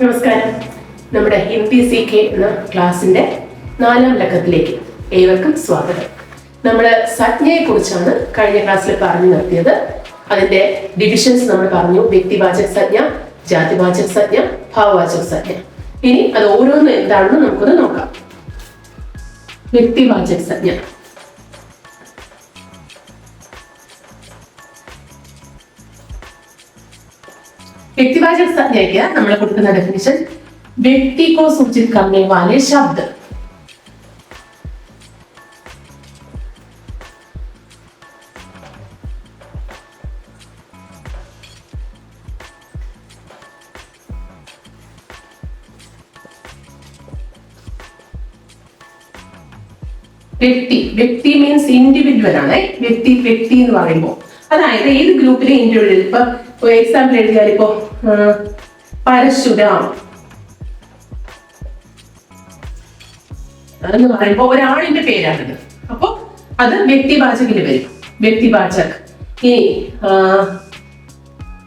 നമസ്കാരം. നമ്മുടെ ഹിന്ദി CK എന്ന ക്ലാസിന്റെ 4ാം ലക്കത്തിലേക്ക് ഏവർക്കും സ്വാഗതം. നമ്മൾ സംജ്ഞയെ കുറിച്ചാണ് കഴിഞ്ഞ ക്ലാസ്സിൽ പറഞ്ഞു നിർത്തിയത്. അതിന്റെ ഡിവിഷൻസ് നമ്മൾ പറഞ്ഞു: വ്യക്തിവാചക സംജ്ഞ, ജാതിവാചക സംജ്ഞ, ഭാവവാചക സംജ്ഞ. ഇനി അത് ഓരോന്നും എന്താണെന്ന് നമുക്കൊന്ന് നോക്കാം. വ്യക്തിവാചക സംജ്ഞ. व्यक्तिवाचक संज्ञा क्या നമ്മൾ കൊടുക്കുന്ന डेफिनेशन व्यक्ति को सूचित करने वाले शब्द. വ്യക്തി മീൻസ് ഇൻഡിവിജ്വൽ ആണ്. വ്യക്തി എന്ന് പറയുമ്പോൾ അതായത് ഏത് ഗ്രൂപ്പിലെ ഇൻഡിവിജ്വൽ. ഇപ്പൊ എക്സാമ്പിൾ എഴുതിയാൽ ഇപ്പോ പരശുരാം എന്ന് പറയുമ്പോ ഒരാളിന്റെ പേരാണിത്. അപ്പൊ അത് വ്യക്തിവാചകിൽ വരും. വ്യക്തിവാചക്. ഇനി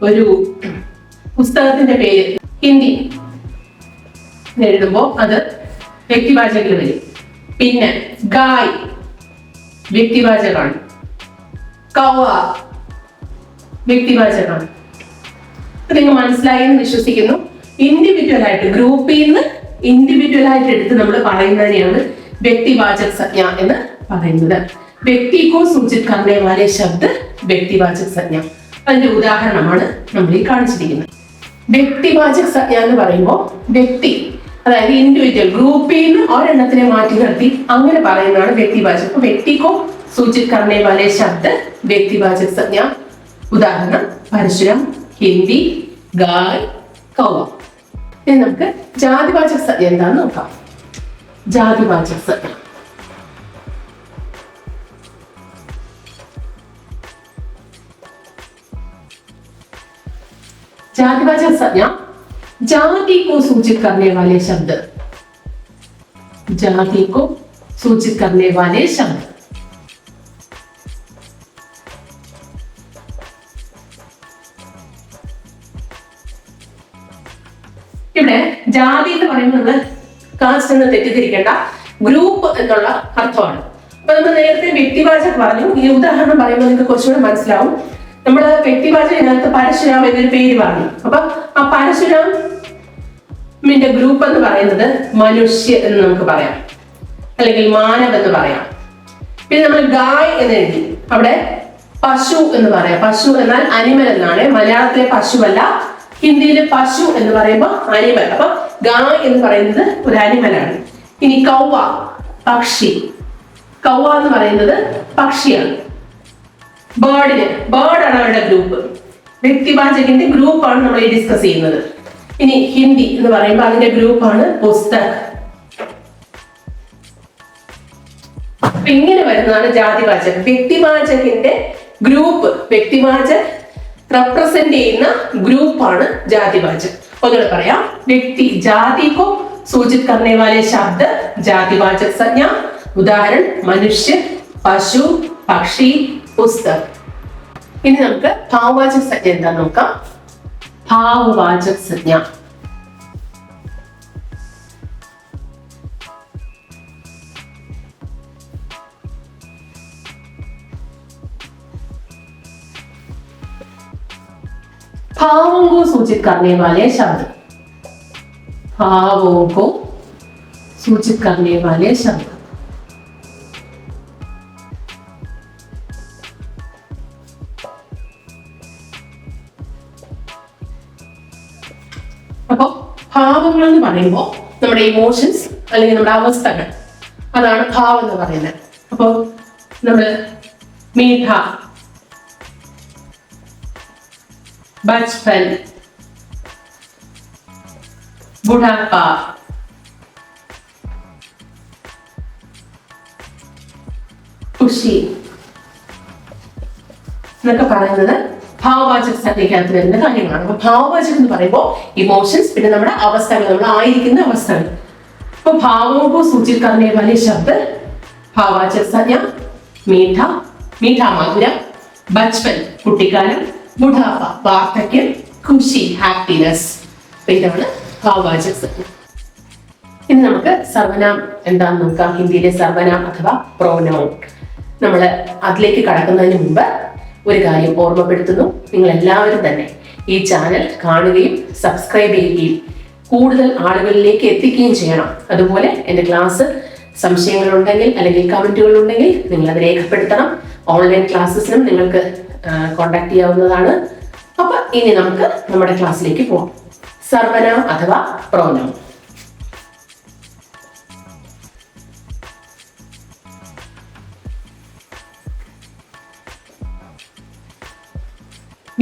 ഒരു പുസ്തകത്തിന്റെ പേര് ഹിന്ദി എഴുതുമ്പോ അത് വ്യക്തിവാചകിൽ വരും. പിന്നെ ഗായ് വ്യക്തിവാചകാണ്. കൗവ വ്യക്തിവാചകമാണ്. നിങ്ങൾ മനസ്സിലായി എന്ന് വിശ്വസിക്കുന്നു. ഇൻഡിവിജ്വൽ ആയിട്ട് ഗ്രൂപ്പിൽ നിന്ന് ഇൻഡിവിജ്വൽ ആയിട്ട് എടുത്ത് നമ്മൾ പറയുന്നതിനെയാണ് വ്യക്തിവാചക സംജ്ഞ എന്ന് പറയുന്നത്. വ്യക്തിക്കോ സൂചിത് കർണേ വാലെ ശബ്ദ വ്യക്തിവാചക സംജ്ഞ. അതിന്റെ ഉദാഹരണമാണ് നമ്മൾ ഈ കാണിച്ചിരിക്കുന്നത്. വ്യക്തിവാചക സംജ്ഞ എന്ന് പറയുമ്പോൾ വ്യക്തി, അതായത് ഇൻഡിവിജ്വൽ, ഗ്രൂപ്പിൽ നിന്ന് ഒരെണ്ണത്തിനെ മാറ്റി നിർത്തി അങ്ങനെ പറയുന്നതാണ് വ്യക്തിവാചകം. വ്യക്തിക്കോ സൂചിത് കർണേ വാലെ ശബ്ദ വ്യക്തിവാചക സംജ്ഞ. ഉദാഹരണം പരശുരാം, ഹിന്ദി, ഗായ്, കൗവ. ഇനി നമുക്ക് ജാതിവാചക സംജ്ഞ എന്താന്ന് നോക്കാം. ജാതിവാചക സംജ്ഞ. जातिवाचक संज्ञा जाति को सूचित करने वाले शब्द. जाति को सूचित करने वाले शब्द. ഇവിടെ ജാതി എന്ന് പറയുന്നത് കാസ്റ്റ് എന്ന് തെറ്റിദ്ധരിക്കേണ്ട, ഗ്രൂപ്പ് എന്നുള്ള അർത്ഥമാണ്. അപ്പൊ നമ്മൾ നേരത്തെ വ്യക്തിവാചക പറഞ്ഞു. ഈ ഉദാഹരണം പറയുമ്പോൾ നിങ്ങൾക്ക് കുറച്ചുകൂടെ മനസ്സിലാവും. നമ്മള് വ്യക്തിവാചകത്തിനകത്ത് പരശുരാം എന്നൊരു പേര് പറഞ്ഞു. അപ്പൊ ആ പരശുരാമിന്റെ ഗ്രൂപ്പ് എന്ന് പറയുന്നത് മനുഷ്യ എന്ന് നമുക്ക് പറയാം, അല്ലെങ്കിൽ മാനവ് എന്ന് പറയാം. പിന്നെ നമ്മൾ ഗായ് എന്ന് എഴുതി, അവിടെ പശു എന്ന് പറയാം. പശു എന്നാൽ അനിമൽ എന്നാണ്. മലയാളത്തിലെ പശുവല്ല, ഹിന്ദിയിലെ പശു എന്ന് പറയുമ്പോൾ അനിമൽ. അപ്പൊ ഗായ് എന്ന് പറയുന്നത് ഒരു അനിമലാണ്. ഇനി കൗവ പക്ഷി. കൗവ എന്ന് പറയുന്നത് പക്ഷിയാണ്. ബേർഡാണ് അവരുടെ ഗ്രൂപ്പ്. വ്യക്തിവാചകന്റെ ഗ്രൂപ്പാണ് നമ്മൾ ഈ ഡിസ്കസ് ചെയ്യുന്നത്. ഇനി ഹിന്ദി എന്ന് പറയുമ്പോൾ അതിന്റെ ഗ്രൂപ്പാണ് പുസ്തക്. ഇങ്ങനെ വരുന്നതാണ് ജാതിവാചകം. വ്യക്തിവാചകന്റെ ഗ്രൂപ്പ്, വ്യക്തിവാചക് റെപ്രസെന്റ് ചെയ്യുന്ന ഗ്രൂപ്പാണ് ജാതിവാചക്. ഒന്നുകൂടെ പറയാം. വ്യക്തി ജാതി को सूचित करने वाले शब्द जातिवाचक संज्ञा. उदाहरण मनुष्य, पशु, പക്ഷി, പുസ്തകം. ഇനി നമുക്ക് ഭാവവാചക സംജ്ഞ എന്താ നോക്കാം. ഭാവവാചക സംജ്ഞ. भावों को सूचित करने वाले शब्द. भावों को सूचित करने वाले शब्द. അപ്പൊ ഭാവങ്ങൾ എന്ന് പറയുമ്പോൾ നമ്മുടെ ഇമോഷൻസ് അല്ലെങ്കിൽ നമ്മുടെ അവസ്ഥകൾ, അതാണ് ഭാവം എന്ന് പറയുന്നത്. അപ്പൊ നമ്മള് മീഠ, ബച്പൻ, ബുഢാപ്പ, ഖുഷി എന്നൊക്കെ പറയുന്നത് ഭാവവാചക സംജ്ഞയ്ക്കകത്ത് വരുന്ന കാര്യങ്ങളാണ്. അപ്പൊ ഭാവവാചകം എന്ന് പറയുമ്പോൾ ഇമോഷൻസ്, പിന്നെ നമ്മുടെ അവസ്ഥകൾ, നമ്മൾ ആയിരിക്കുന്ന അവസ്ഥകൾ. അപ്പൊ ഭാവോं को सूचित करने वाले शब्द भाववाचक संज्ञा. മീഠ, മീഠ മധുരം, ബച്പൻ കുട്ടിക്കാലം, ബുഢാപ്പ വാർദ്ധക്യം, ഖുഷി ഹാപ്പിനെസ്. ഇതാണ് ഭാവവാചക സംജ്ഞ. ഇനി നമുക്ക് സർവനാം എന്താണെന്ന് നോക്കാം. ഹിന്ദിയിലെ സർവനാം അഥവാ പ്രോനൗൺ. നമ്മൾ അതിലേക്ക് കടക്കുന്നതിന് മുമ്പ് ഒരു കാര്യം ഓർമ്മപ്പെടുത്തുന്നു. നിങ്ങൾ എല്ലാവരും തന്നെ ഈ ചാനൽ കാണുകയും സബ്സ്ക്രൈബ് ചെയ്യുകയും കൂടുതൽ ആളുകളിലേക്ക് എത്തിക്കുകയും ചെയ്യണം. അതുപോലെ എൻ്റെ ക്ലാസ് സംശയങ്ങളുണ്ടെങ്കിൽ അല്ലെങ്കിൽ കമന്റുകൾ ഉണ്ടെങ്കിൽ നിങ്ങൾ അത് രേഖപ്പെടുത്തണം. ഓൺലൈൻ ക്ലാസ്സസിനും നിങ്ങൾക്ക് കോണ്ടാക്ട് ചെയ്യാവുന്നതാണ്. അപ്പൊ ഇനി നമുക്ക് നമ്മുടെ ക്ലാസ്സിലേക്ക് പോകാം. സർവനാം അഥവാ പ്രോനൗൺ.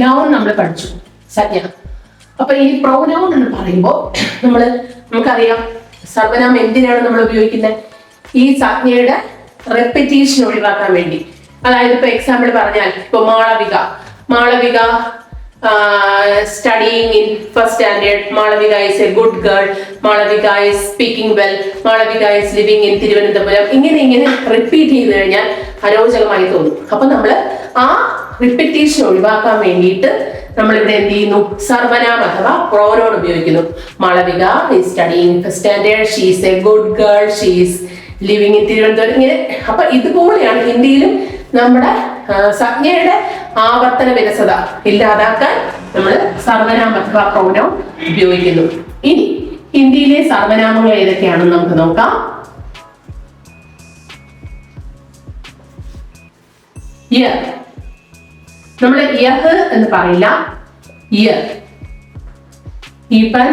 നൗൺ നമ്മൾ പഠിച്ചു, സംജ്ഞ. അപ്പൊ ഈ പ്രോനൗൺ എന്ന് പറയുമ്പോൾ നമുക്കറിയാം സർവനാം എന്തിനാണ് നമ്മൾ ഉപയോഗിക്കുന്നത്? ഈ സംജ്ഞയുടെ റെപ്പിറ്റീഷൻ ഒഴിവാക്കാൻ വേണ്ടി. അതായത് ഇപ്പൊ എക്സാമ്പിൾ പറഞ്ഞാൽ ഇപ്പൊ Malavika studying in first standard, Malavika is a good girl, Malavika is speaking well, Malavika is living in Thiruvananthapuram. ഇങ്ങനെ റിപ്പീറ്റ് ചെയ്ത് കഴിഞ്ഞാൽ അരോചകമായി തോന്നും. അപ്പൊ നമ്മൾ ആ റിപ്പീറ്റേഷൻ ഒഴിവാക്കാൻ വേണ്ടിയിട്ട് നമ്മൾ ഇവിടെ എന്ത് ചെയ്യുന്നു? സർവനാം അഥവാ പ്രോനൗൺ ഉപയോഗിക്കുന്നു. Malavika is studying in first standard, she is a good girl, she is living in Thiruvananthapuram. ഇങ്ങനെ. അപ്പൊ ഇതുപോലെയാണ് ഹിന്ദിയിലും നമ്മുടെ സംജ്ഞയുടെ ആവർത്തന വിരസത ഇല്ലാതാക്കാൻ നമ്മൾ സർവനാം അഥവാ പ്രോനൗൺ ഉപയോഗിക്കുന്നു. ഇനി ഹിന്ദിയിലെ സർവനാമങ്ങൾ ഏതൊക്കെയാണെന്ന് നമുക്ക് നോക്കാം. ഇയർ. നമ്മൾ യഹ് എന്ന് പറയില്ല, ഇയർ. ഈപ്പൻ,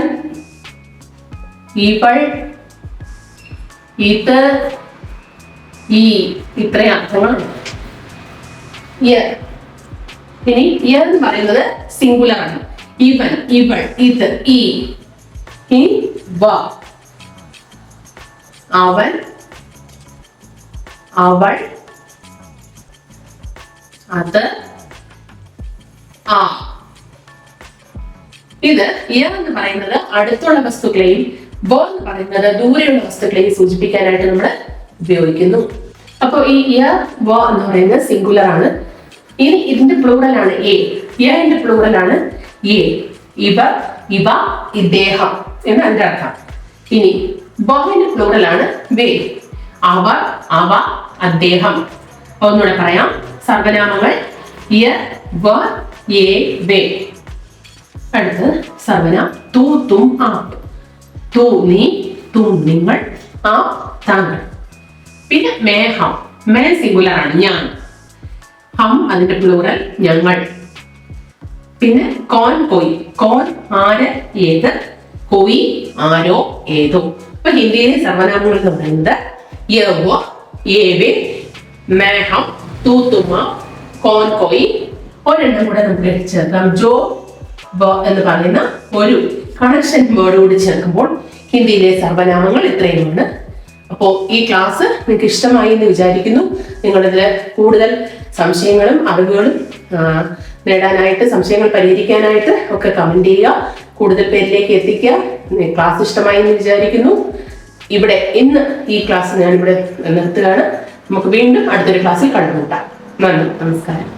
ഈപ്പൾ, ഈത്ത്, ഈ ഇത്രയും അർത്ഥങ്ങളുണ്ട് ഇയർ. ഇനി ഇയർ എന്ന് പറയുന്നത് സിംഗുലർ ആണ്. ഈവൻ, ഇവൾ, ഇത്, ഈ. ഇനി വ, അവൻ, അവൾ, അത്, ആ. ഇത് ഇയർ എന്ന് പറയുന്നത് അടുത്തുള്ള വസ്തുക്കളെയും വ എന്ന് പറയുന്നത് ദൂരെയുള്ള വസ്തുക്കളെയും സൂചിപ്പിക്കാനായിട്ട് നമ്മൾ ഉപയോഗിക്കുന്നു. അപ്പൊ ഈ ഇയർ വ എന്ന് പറയുന്നത് സിംഗുലർ ആണ്. ഇനി ഇതിന്റെ പ്ലൂറൽ ആണ് എ. ഇയറിന്റെ പ്ലൂറൽ ആണ് എ. ഇവർ, ഇവ, ഇദ്ദേഹം എന്ന് അതിന്റെ അർത്ഥം. ഇനി വഹിന്റെ പ്ലൂറൽ ആണ് വേ. അവർ, അവ, അദ്ദേഹം. ഒന്നുകൂടെ പറയാം. സർവനാമങ്ങൾ ഇയർ, വ, എ, വേ. അടുത്ത് സർവനാം തു, തും, ആപ്. തു നീ, തും നിങ്ങൾ, ആപ് താങ്കൾ. പിന്നെ മേഹം. മേ സിംഗുലർ ആണ്, ഞാൻ. ഹം അതിന്റെ പ്ലൂറൽ ഞങ്ങൾ. പിന്നെ കോൻ, കൊയ്. കോൻ ആര്, ഏത്. കൊയ് ആരോ, ഏതോ. അപ്പൊ ഹിന്ദിയിലെ സർവനാമങ്ങൾ എന്ന് പറയുന്നത് യവ, ഏവേ, മേഹം, തൂത്തുമ, കോൻ, കൊയ്. ഒരെണ്ണം കൂടെ നമുക്ക് ചേർക്കാം. ജോ, വ എന്ന് പറയുന്ന ഒരു കണക്ഷൻ വേർഡ് കൂടി ചേർക്കുമ്പോൾ ഹിന്ദിയിലെ സർവനാമങ്ങൾ ഇത്രയുമാണ്. അപ്പോൾ ഈ ക്ലാസ് നിങ്ങൾക്ക് ഇഷ്ടമായി എന്ന് വിചാരിക്കുന്നു. നിങ്ങളിതിൽ കൂടുതൽ സംശയങ്ങളും അറിവുകളും നേടാനായിട്ട്, സംശയങ്ങൾ പരിഹരിക്കാനായിട്ട് ഒക്കെ കമന്റ് ചെയ്യുക, കൂടുതൽ പേരിലേക്ക് എത്തിക്കുക. ക്ലാസ് ഇഷ്ടമായി എന്ന് വിചാരിക്കുന്നു. ഇവിടെ ഇന്ന് ഈ ക്ലാസ് ഞാനിവിടെ നിർത്തുകയാണ്. നമുക്ക് വീണ്ടും അടുത്തൊരു ക്ലാസ്സിൽ കണ്ടുമുട്ടാം. നന്ദി, നമസ്കാരം.